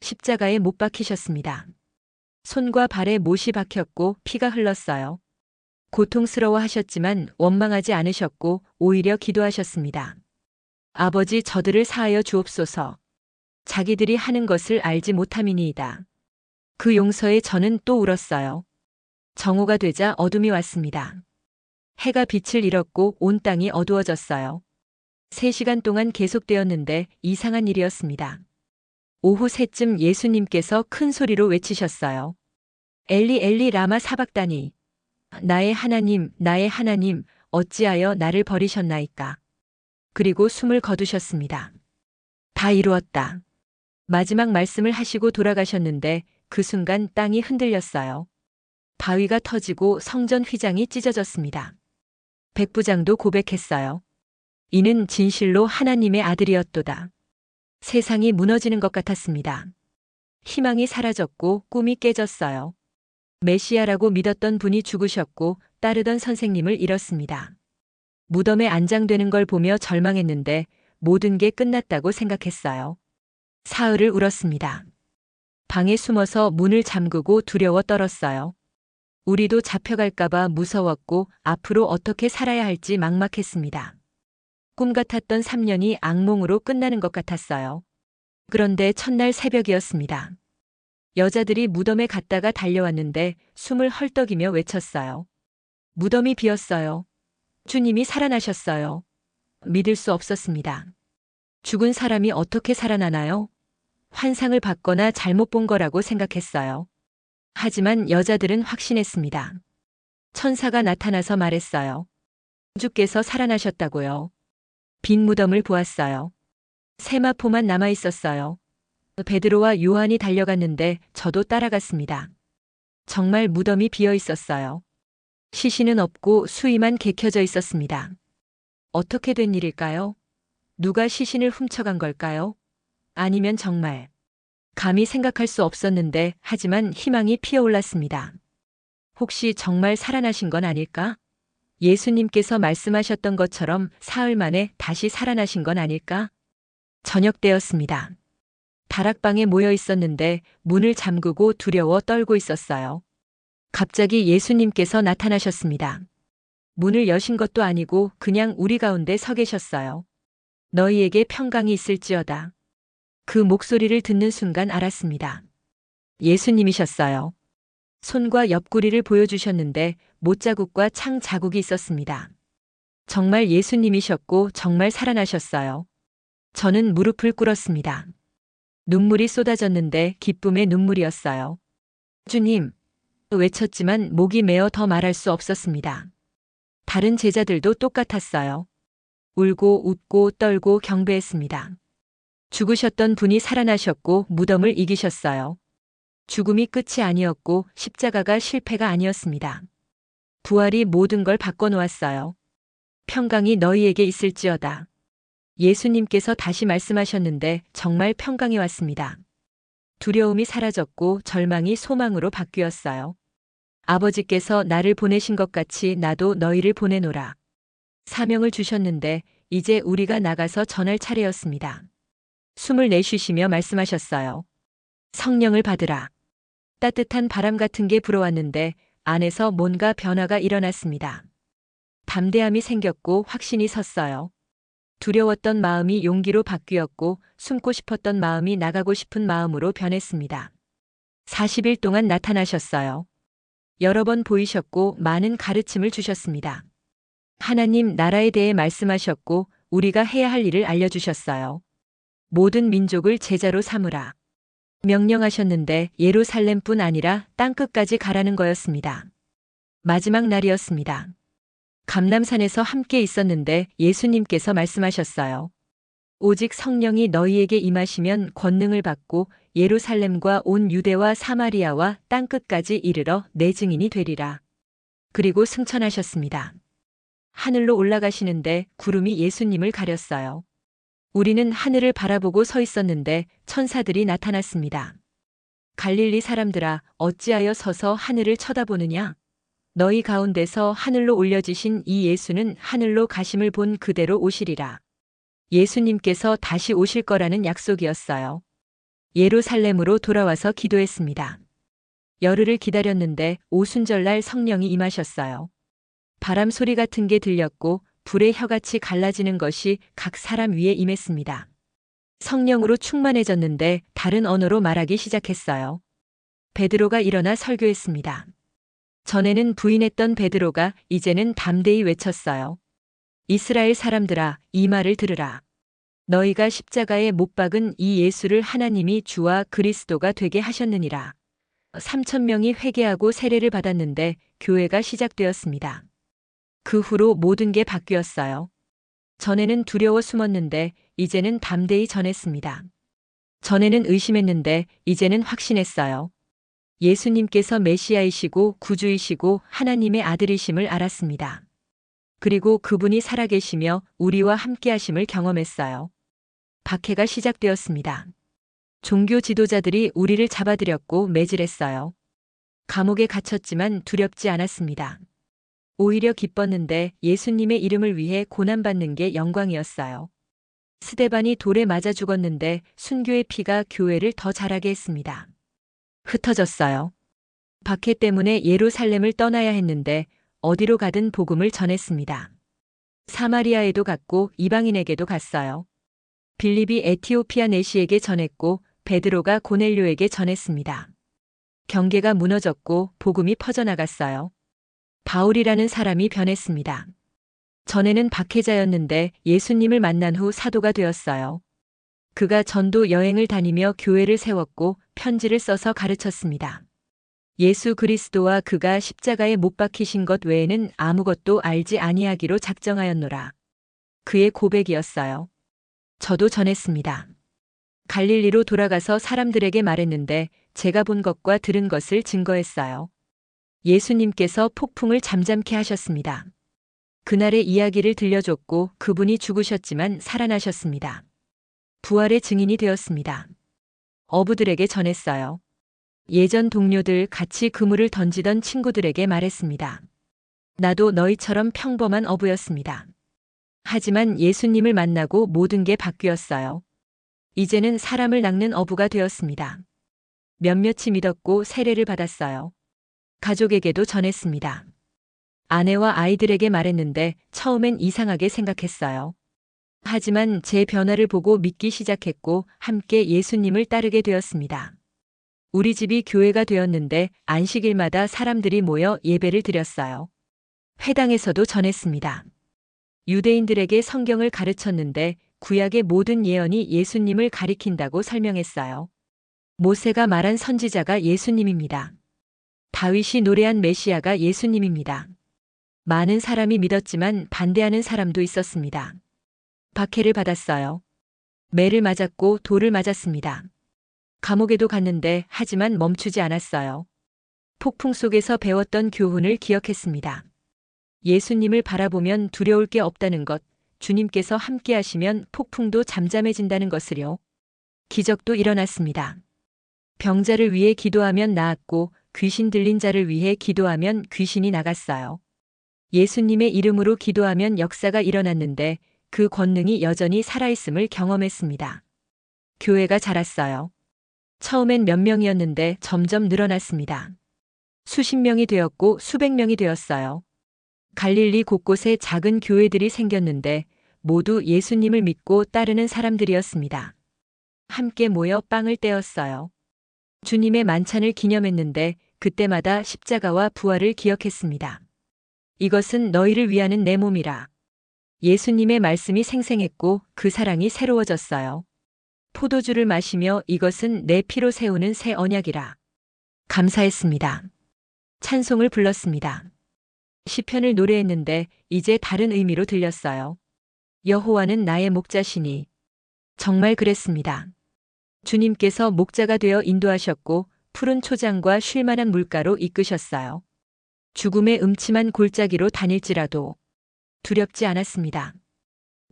십자가에 못 박히셨습니다. 손과 발에 못이 박혔고 피가 흘렀어요. 고통스러워 하셨지만 원망하지 않으셨고 오히려 기도하셨습니다. 아버지, 저들을 사하여 주옵소서. 자기들이 하는 것을 알지 못함이니이다. 그 용서에 저는 또 울었어요. 정오가 되자 어둠이 왔습니다. 해가 빛을 잃었고 온 땅이 어두워졌어요. 3시간 동안 계속되었는데 이상한 일이었습니다. 오후 3쯤 예수님께서 큰 소리로 외치셨어요. 엘리 엘리 라마 사박다니. 나의 하나님, 나의 하나님, 어찌하여 나를 버리셨나이까. 그리고 숨을 거두셨습니다. 다 이루었다. 마지막 말씀을 하시고 돌아가셨는데 그 순간 땅이 흔들렸어요. 바위가 터지고 성전 휘장이 찢어졌습니다. 백부장도 고백했어요. 이는 진실로 하나님의 아들이었도다. 세상이 무너지는 것 같았습니다. 희망이 사라졌고 꿈이 깨졌어요. 메시아라고 믿었던 분이 죽으셨고 따르던 선생님을 잃었습니다. 무덤에 안장되는 걸 보며 절망했는데 모든 게 끝났다고 생각했어요. 사흘을 울었습니다. 방에 숨어서 문을 잠그고 두려워 떨었어요. 우리도 잡혀갈까봐 무서웠고 앞으로 어떻게 살아야 할지 막막했습니다. 꿈 같았던 3년이 악몽으로 끝나는 것 같았어요. 그런데 첫날 새벽이었습니다. 여자들이 무덤에 갔다가 달려왔는데 숨을 헐떡이며 외쳤어요. 무덤이 비었어요. 주님이 살아나셨어요. 믿을 수 없었습니다. 죽은 사람이 어떻게 살아나나요? 환상을 봤거나 잘못 본 거라고 생각했어요. 하지만 여자들은 확신했습니다. 천사가 나타나서 말했어요. 주께서 살아나셨다고요. 빈 무덤을 보았어요. 세마포만 남아 있었어요. 베드로와 요한이 달려갔는데 저도 따라갔습니다. 정말 무덤이 비어 있었어요. 시신은 없고 수의만 개켜져 있었습니다. 어떻게 된 일일까요? 누가 시신을 훔쳐간 걸까요? 아니면 정말. 감히 생각할 수 없었는데 하지만 희망이 피어올랐습니다. 혹시 정말 살아나신 건 아닐까? 예수님께서 말씀하셨던 것처럼 사흘 만에 다시 살아나신 건 아닐까? 저녁 때였습니다. 다락방에 모여 있었는데 문을 잠그고 두려워 떨고 있었어요. 갑자기 예수님께서 나타나셨습니다. 문을 여신 것도 아니고 그냥 우리 가운데 서 계셨어요. 너희에게 평강이 있을지어다. 그 목소리를 듣는 순간 알았습니다. 예수님이셨어요. 손과 옆구리를 보여주셨는데 못자국과 창 자국이 있었습니다. 정말 예수님이셨고 정말 살아나셨어요. 저는 무릎을 꿇었습니다. 눈물이 쏟아졌는데 기쁨의 눈물이었어요. 주님, 외쳤지만 목이 메어 더 말할 수 없었습니다. 다른 제자들도 똑같았어요. 울고 웃고 떨고 경배했습니다. 죽으셨던 분이 살아나셨고 무덤을 이기셨어요. 죽음이 끝이 아니었고 십자가가 실패가 아니었습니다. 부활이 모든 걸 바꿔놓았어요. 평강이 너희에게 있을지어다. 예수님께서 다시 말씀하셨는데 정말 평강이 왔습니다. 두려움이 사라졌고 절망이 소망으로 바뀌었어요. 아버지께서 나를 보내신 것 같이 나도 너희를 보내노라. 사명을 주셨는데 이제 우리가 나가서 전할 차례였습니다. 숨을 내쉬시며 말씀하셨어요. 성령을 받으라. 따뜻한 바람 같은 게 불어왔는데 안에서 뭔가 변화가 일어났습니다. 담대함이 생겼고 확신이 섰어요. 두려웠던 마음이 용기로 바뀌었고 숨고 싶었던 마음이 나가고 싶은 마음으로 변했습니다. 40일 동안 나타나셨어요. 여러 번 보이셨고 많은 가르침을 주셨습니다. 하나님 나라에 대해 말씀하셨고 우리가 해야 할 일을 알려주셨어요. 모든 민족을 제자로 삼으라. 명령하셨는데 예루살렘뿐 아니라 땅끝까지 가라는 거였습니다. 마지막 날이었습니다. 감람산에서 함께 있었는데 예수님께서 말씀하셨어요. 오직 성령이 너희에게 임하시면 권능을 받고 예루살렘과 온 유대와 사마리아와 땅끝까지 이르러 내 증인이 되리라. 그리고 승천하셨습니다. 하늘로 올라가시는데 구름이 예수님을 가렸어요. 우리는 하늘을 바라보고 서 있었는데 천사들이 나타났습니다. 갈릴리 사람들아, 어찌하여 서서 하늘을 쳐다보느냐? 너희 가운데서 하늘로 올려지신 이 예수는 하늘로 가심을 본 그대로 오시리라. 예수님께서 다시 오실 거라는 약속이었어요. 예루살렘으로 돌아와서 기도했습니다. 열흘을 기다렸는데 오순절날 성령이 임하셨어요. 바람 소리 같은 게 들렸고 불의 혀같이 갈라지는 것이 각 사람 위에 임했습니다. 성령으로 충만해졌는데 다른 언어로 말하기 시작했어요. 베드로가 일어나 설교했습니다. 전에는 부인했던 베드로가 이제는 담대히 외쳤어요. 이스라엘 사람들아, 이 말을 들으라. 너희가 십자가에 못 박은 이 예수를 하나님이 주와 그리스도가 되게 하셨느니라. 3,000명이 회개하고 세례를 받았는데 교회가 시작되었습니다. 그 후로 모든 게 바뀌었어요. 전에는 두려워 숨었는데 이제는 담대히 전했습니다. 전에는 의심했는데 이제는 확신했어요. 예수님께서 메시아이시고 구주이시고 하나님의 아들이심을 알았습니다. 그리고 그분이 살아계시며 우리와 함께하심을 경험했어요. 박해가 시작되었습니다. 종교 지도자들이 우리를 잡아들였고 매질했어요. 감옥에 갇혔지만 두렵지 않았습니다. 오히려 기뻤는데 예수님의 이름을 위해 고난받는 게 영광이었어요. 스데반이 돌에 맞아 죽었는데 순교의 피가 교회를 더 자라게 했습니다. 흩어졌어요. 박해 때문에 예루살렘을 떠나야 했는데 어디로 가든 복음을 전했습니다. 사마리아에도 갔고 이방인에게도 갔어요. 빌립이 에티오피아 내시에게 전했고 베드로가 고넬료에게 전했습니다. 경계가 무너졌고 복음이 퍼져나갔어요. 바울이라는 사람이 변했습니다. 전에는 박해자였는데 예수님을 만난 후 사도가 되었어요. 그가 전도 여행을 다니며 교회를 세웠고 편지를 써서 가르쳤습니다. 예수 그리스도와 그가 십자가에 못 박히신 것 외에는 아무것도 알지 아니하기로 작정하였노라. 그의 고백이었어요. 저도 전했습니다. 갈릴리로 돌아가서 사람들에게 말했는데 제가 본 것과 들은 것을 증거했어요. 예수님께서 폭풍을 잠잠케 하셨습니다. 그날의 이야기를 들려줬고 그분이 죽으셨지만 살아나셨습니다. 부활의 증인이 되었습니다. 어부들에게 전했어요. 예전 동료들, 같이 그물을 던지던 친구들에게 말했습니다. 나도 너희처럼 평범한 어부였습니다. 하지만 예수님을 만나고 모든 게 바뀌었어요. 이제는 사람을 낚는 어부가 되었습니다. 몇몇이 믿었고 세례를 받았어요. 가족에게도 전했습니다. 아내와 아이들에게 말했는데 처음엔 이상하게 생각했어요. 하지만 제 변화를 보고 믿기 시작했고 함께 예수님을 따르게 되었습니다. 우리 집이 교회가 되었는데 안식일마다 사람들이 모여 예배를 드렸어요. 회당에서도 전했습니다. 유대인들에게 성경을 가르쳤는데 구약의 모든 예언이 예수님을 가리킨다고 설명했어요. 모세가 말한 선지자가 예수님입니다. 다윗이 노래한 메시아가 예수님입니다. 많은 사람이 믿었지만 반대하는 사람도 있었습니다. 박해를 받았어요. 매를 맞았고 돌을 맞았습니다. 감옥에도 갔는데 하지만 멈추지 않았어요. 폭풍 속에서 배웠던 교훈을 기억했습니다. 예수님을 바라보면 두려울 게 없다는 것, 주님께서 함께 하시면 폭풍도 잠잠해진다는 것을요. 기적도 일어났습니다. 병자를 위해 기도하면 나았고 귀신 들린 자를 위해 기도하면 귀신이 나갔어요. 예수님의 이름으로 기도하면 역사가 일어났는데 그 권능이 여전히 살아있음을 경험했습니다. 교회가 자랐어요. 처음엔 몇 명이었는데 점점 늘어났습니다. 수십 명이 되었고 수백 명이 되었어요. 갈릴리 곳곳에 작은 교회들이 생겼는데 모두 예수님을 믿고 따르는 사람들이었습니다. 함께 모여 빵을 떼었어요. 주님의 만찬을 기념했는데 그때마다 십자가와 부활을 기억했습니다. 이것은 너희를 위하는 내 몸이라. 예수님의 말씀이 생생했고 그 사랑이 새로워졌어요. 포도주를 마시며 이것은 내 피로 세우는 새 언약이라 감사했습니다. 찬송을 불렀습니다. 시편을 노래했는데 이제 다른 의미로 들렸어요. 여호와는 나의 목자시니. 정말 그랬습니다. 주님께서 목자가 되어 인도하셨고 푸른 초장과 쉴만한 물가로 이끄셨어요. 죽음의 음침한 골짜기로 다닐지라도 두렵지 않았습니다.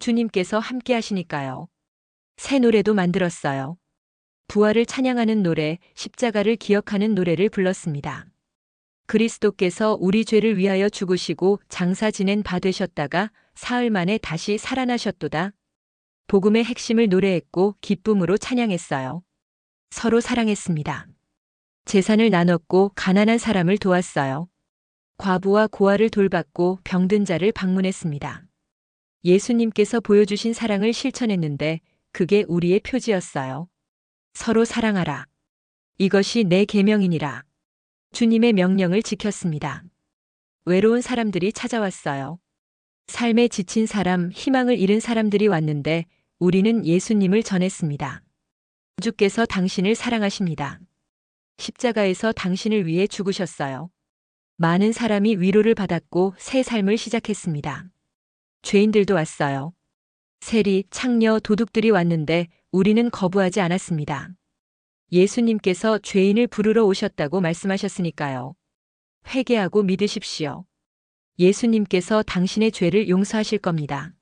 주님께서 함께 하시니까요. 새 노래도 만들었어요. 부활을 찬양하는 노래, 십자가를 기억하는 노래를 불렀습니다. 그리스도께서 우리 죄를 위하여 죽으시고 장사 지낸 바 되셨다가 사흘 만에 다시 살아나셨도다. 복음의 핵심을 노래했고 기쁨으로 찬양했어요. 서로 사랑했습니다. 재산을 나눴고 가난한 사람을 도왔어요. 과부와 고아를 돌봤고 병든 자를 방문했습니다. 예수님께서 보여주신 사랑을 실천했는데 그게 우리의 표지였어요. 서로 사랑하라. 이것이 내 계명이니라. 주님의 명령을 지켰습니다. 외로운 사람들이 찾아왔어요. 삶에 지친 사람, 희망을 잃은 사람들이 왔는데 우리는 예수님을 전했습니다. 주께서 당신을 사랑하십니다. 십자가에서 당신을 위해 죽으셨어요. 많은 사람이 위로를 받았고 새 삶을 시작했습니다. 죄인들도 왔어요. 세리, 창녀, 도둑들이 왔는데 우리는 거부하지 않았습니다. 예수님께서 죄인을 부르러 오셨다고 말씀하셨으니까요. 회개하고 믿으십시오. 예수님께서 당신의 죄를 용서하실 겁니다.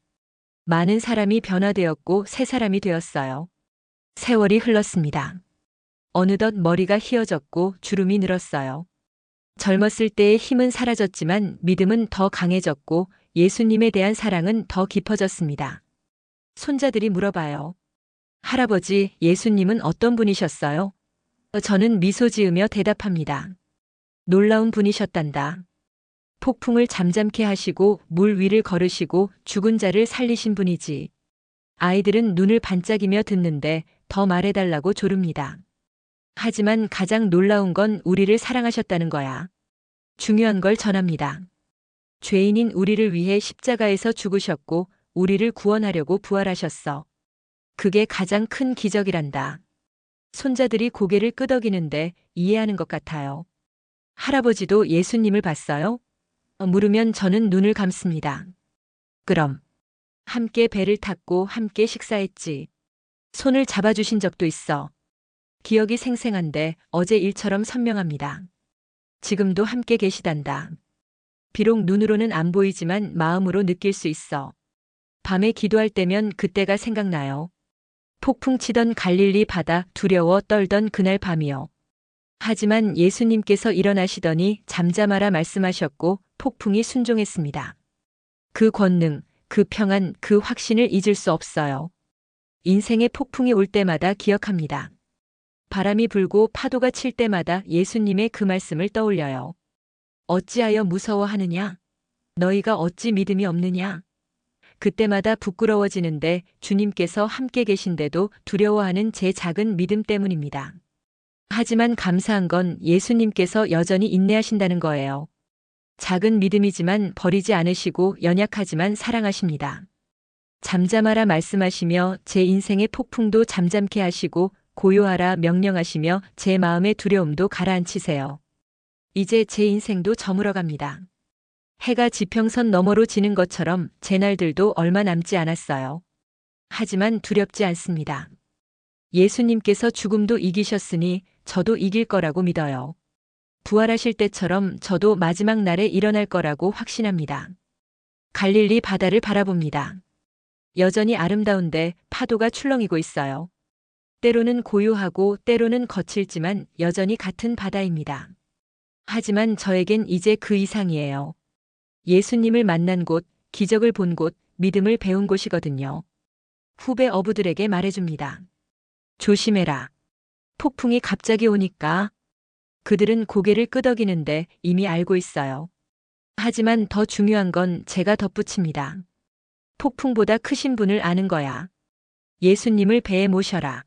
많은 사람이 변화되었고 새 사람이 되었어요. 세월이 흘렀습니다. 어느덧 머리가 휘어졌고 주름이 늘었어요. 젊었을 때의 힘은 사라졌지만 믿음은 더 강해졌고 예수님에 대한 사랑은 더 깊어졌습니다. 손자들이 물어봐요. 할아버지, 예수님은 어떤 분이셨어요? 저는 미소 지으며 대답합니다. 놀라운 분이셨단다. 폭풍을 잠잠케 하시고 물 위를 걸으시고 죽은 자를 살리신 분이지. 아이들은 눈을 반짝이며 듣는데 더 말해달라고 조릅니다. 하지만 가장 놀라운 건 우리를 사랑하셨다는 거야. 중요한 걸 전합니다. 죄인인 우리를 위해 십자가에서 죽으셨고 우리를 구원하려고 부활하셨어. 그게 가장 큰 기적이란다. 손자들이 고개를 끄덕이는데 이해하는 것 같아요. 할아버지도 예수님을 봤어요? 물으면 저는 눈을 감습니다. 그럼 함께 배를 탔고 함께 식사했지. 손을 잡아주신 적도 있어. 기억이 생생한데 어제 일처럼 선명합니다. 지금도 함께 계시단다. 비록 눈으로는 안 보이지만 마음으로 느낄 수 있어. 밤에 기도할 때면 그때가 생각나요. 폭풍 치던 갈릴리 바다, 두려워 떨던 그날 밤이요. 하지만 예수님께서 일어나시더니 잠잠하라 말씀하셨고 폭풍이 순종했습니다. 그 권능, 그 평안, 그 확신을 잊을 수 없어요. 인생의 폭풍이 올 때마다 기억합니다. 바람이 불고 파도가 칠 때마다 예수님의 그 말씀을 떠올려요. 어찌하여 무서워하느냐? 너희가 어찌 믿음이 없느냐? 그때마다 부끄러워지는데 주님께서 함께 계신데도 두려워하는 제 작은 믿음 때문입니다. 하지만 감사한 건 예수님께서 여전히 인내하신다는 거예요. 작은 믿음이지만 버리지 않으시고 연약하지만 사랑하십니다. 잠잠하라 말씀하시며 제 인생의 폭풍도 잠잠케 하시고 고요하라 명령하시며 제 마음의 두려움도 가라앉히세요. 이제 제 인생도 저물어 갑니다. 해가 지평선 너머로 지는 것처럼 제 날들도 얼마 남지 않았어요. 하지만 두렵지 않습니다. 예수님께서 죽음도 이기셨으니 저도 이길 거라고 믿어요. 부활하실 때처럼 저도 마지막 날에 일어날 거라고 확신합니다. 갈릴리 바다를 바라봅니다. 여전히 아름다운데 파도가 출렁이고 있어요. 때로는 고요하고 때로는 거칠지만 여전히 같은 바다입니다. 하지만 저에겐 이제 그 이상이에요. 예수님을 만난 곳, 기적을 본 곳, 믿음을 배운 곳이거든요. 후배 어부들에게 말해줍니다. 조심해라. 폭풍이 갑자기 오니까. 그들은 고개를 끄덕이는데 이미 알고 있어요. 하지만 더 중요한 건 제가 덧붙입니다. 폭풍보다 크신 분을 아는 거야. 예수님을 배에 모셔라.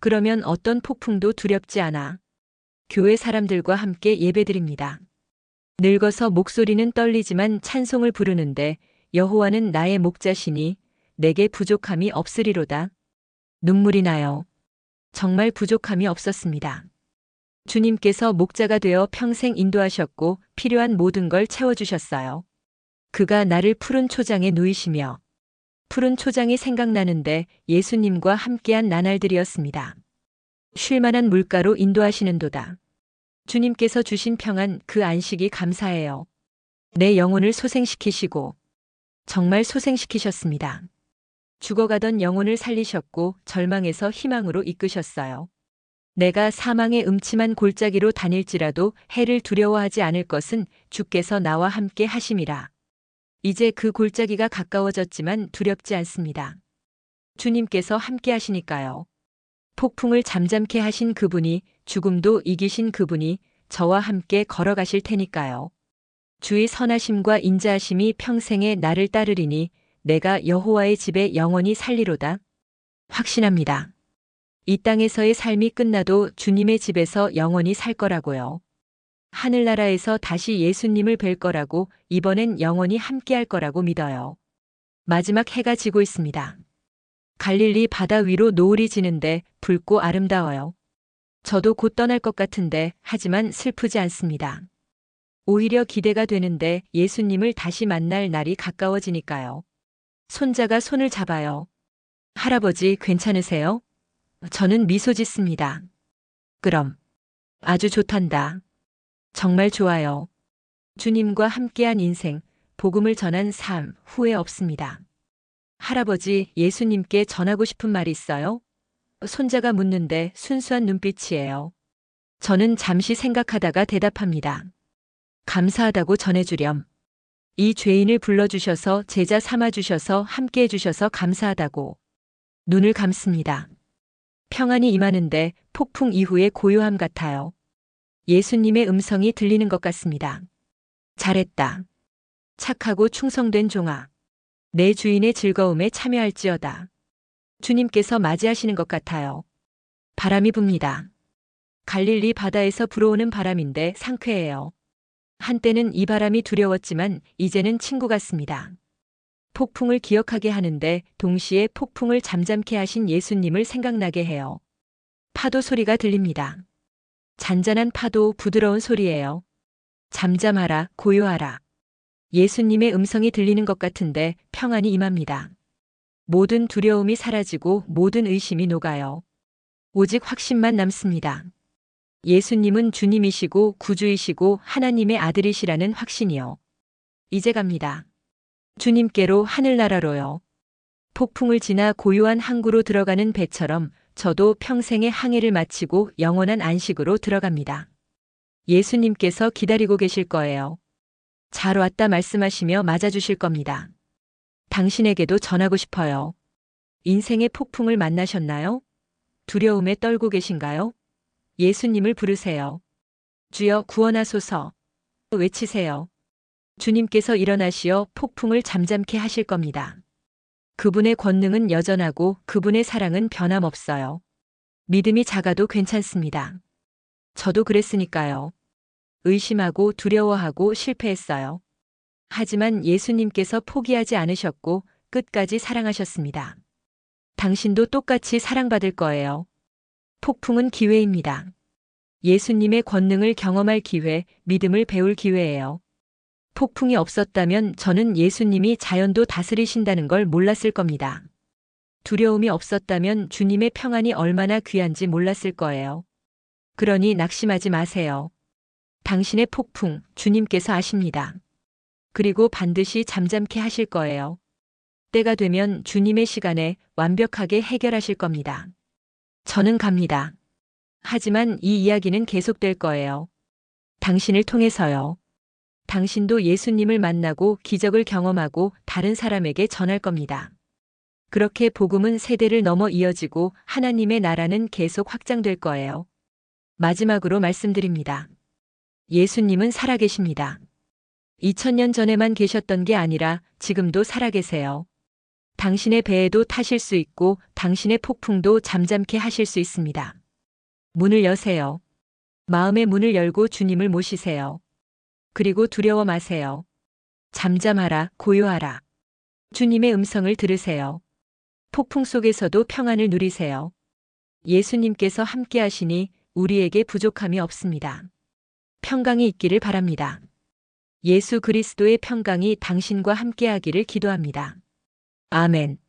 그러면 어떤 폭풍도 두렵지 않아. 교회 사람들과 함께 예배드립니다. 늙어서 목소리는 떨리지만 찬송을 부르는데 여호와는 나의 목자시니 내게 부족함이 없으리로다. 눈물이 나요. 정말 부족함이 없었습니다. 주님께서 목자가 되어 평생 인도하셨고 필요한 모든 걸 채워주셨어요. 그가 나를 푸른 초장에 누이시며 푸른 초장이 생각나는데 예수님과 함께한 나날들이었습니다. 쉴만한 물가로 인도하시는도다. 주님께서 주신 평안 그 안식이 감사해요. 내 영혼을 소생시키시고 정말 소생시키셨습니다. 죽어가던 영혼을 살리셨고 절망에서 희망으로 이끄셨어요. 내가 사망의 음침한 골짜기로 다닐지라도 해를 두려워하지 않을 것은 주께서 나와 함께 하심이라. 이제 그 골짜기가 가까워졌지만 두렵지 않습니다. 주님께서 함께 하시니까요. 폭풍을 잠잠케 하신 그분이, 죽음도 이기신 그분이 저와 함께 걸어가실 테니까요. 주의 선하심과 인자하심이 평생에 나를 따르리니 내가 여호와의 집에 영원히 살리로다. 확신합니다. 이 땅에서의 삶이 끝나도 주님의 집에서 영원히 살 거라고요. 하늘나라에서 다시 예수님을 뵐 거라고, 이번엔 영원히 함께 할 거라고 믿어요. 마지막 해가 지고 있습니다. 갈릴리 바다 위로 노을이 지는데 붉고 아름다워요. 저도 곧 떠날 것 같은데 하지만 슬프지 않습니다. 오히려 기대가 되는데 예수님을 다시 만날 날이 가까워지니까요. 손자가 손을 잡아요. 할아버지 괜찮으세요? 저는 미소 짓습니다. 그럼. 아주 좋단다. 정말 좋아요. 주님과 함께한 인생, 복음을 전한 삶, 후회 없습니다. 할아버지, 예수님께 전하고 싶은 말이 있어요? 손자가 묻는데 순수한 눈빛이에요. 저는 잠시 생각하다가 대답합니다. 감사하다고 전해주렴. 이 죄인을 불러주셔서 제자 삼아주셔서 함께 해주셔서 감사하다고. 눈을 감습니다. 평안이 임하는데 폭풍 이후의 고요함 같아요. 예수님의 음성이 들리는 것 같습니다. 잘했다. 착하고 충성된 종아. 내 주인의 즐거움에 참여할지어다. 주님께서 맞이하시는 것 같아요. 바람이 붑니다. 갈릴리 바다에서 불어오는 바람인데 상쾌해요. 한때는 이 바람이 두려웠지만 이제는 친구 같습니다. 폭풍을 기억하게 하는데 동시에 폭풍을 잠잠케 하신 예수님을 생각나게 해요. 파도 소리가 들립니다. 잔잔한 파도, 부드러운 소리예요. 잠잠하라, 고요하라. 예수님의 음성이 들리는 것 같은데 평안이 임합니다. 모든 두려움이 사라지고 모든 의심이 녹아요. 오직 확신만 남습니다. 예수님은 주님이시고 구주이시고 하나님의 아들이시라는 확신이요. 이제 갑니다. 주님께로, 하늘나라로요. 폭풍을 지나 고요한 항구로 들어가는 배처럼 저도 평생의 항해를 마치고 영원한 안식으로 들어갑니다. 예수님께서 기다리고 계실 거예요. 잘 왔다 말씀하시며 맞아주실 겁니다. 당신에게도 전하고 싶어요. 인생의 폭풍을 만나셨나요? 두려움에 떨고 계신가요? 예수님을 부르세요. 주여 구원하소서. 외치세요. 주님께서 일어나시어 폭풍을 잠잠케 하실 겁니다. 그분의 권능은 여전하고 그분의 사랑은 변함없어요. 믿음이 작아도 괜찮습니다. 저도 그랬으니까요. 의심하고 두려워하고 실패했어요. 하지만 예수님께서 포기하지 않으셨고 끝까지 사랑하셨습니다. 당신도 똑같이 사랑받을 거예요. 폭풍은 기회입니다. 예수님의 권능을 경험할 기회, 믿음을 배울 기회예요. 폭풍이 없었다면 저는 예수님이 자연도 다스리신다는 걸 몰랐을 겁니다. 두려움이 없었다면 주님의 평안이 얼마나 귀한지 몰랐을 거예요. 그러니 낙심하지 마세요. 당신의 폭풍, 주님께서 아십니다. 그리고 반드시 잠잠케 하실 거예요. 때가 되면 주님의 시간에 완벽하게 해결하실 겁니다. 저는 갑니다. 하지만 이 이야기는 계속될 거예요. 당신을 통해서요. 당신도 예수님을 만나고 기적을 경험하고 다른 사람에게 전할 겁니다. 그렇게 복음은 세대를 넘어 이어지고 하나님의 나라는 계속 확장될 거예요. 마지막으로 말씀드립니다. 예수님은 살아계십니다. 2000년 전에만 계셨던 게 아니라 지금도 살아계세요. 당신의 배에도 타실 수 있고 당신의 폭풍도 잠잠케 하실 수 있습니다. 문을 여세요. 마음의 문을 열고 주님을 모시세요. 그리고 두려워 마세요. 잠잠하라, 고요하라. 주님의 음성을 들으세요. 폭풍 속에서도 평안을 누리세요. 예수님께서 함께 하시니 우리에게 부족함이 없습니다. 평강이 있기를 바랍니다. 예수 그리스도의 평강이 당신과 함께 하기를 기도합니다. 아멘.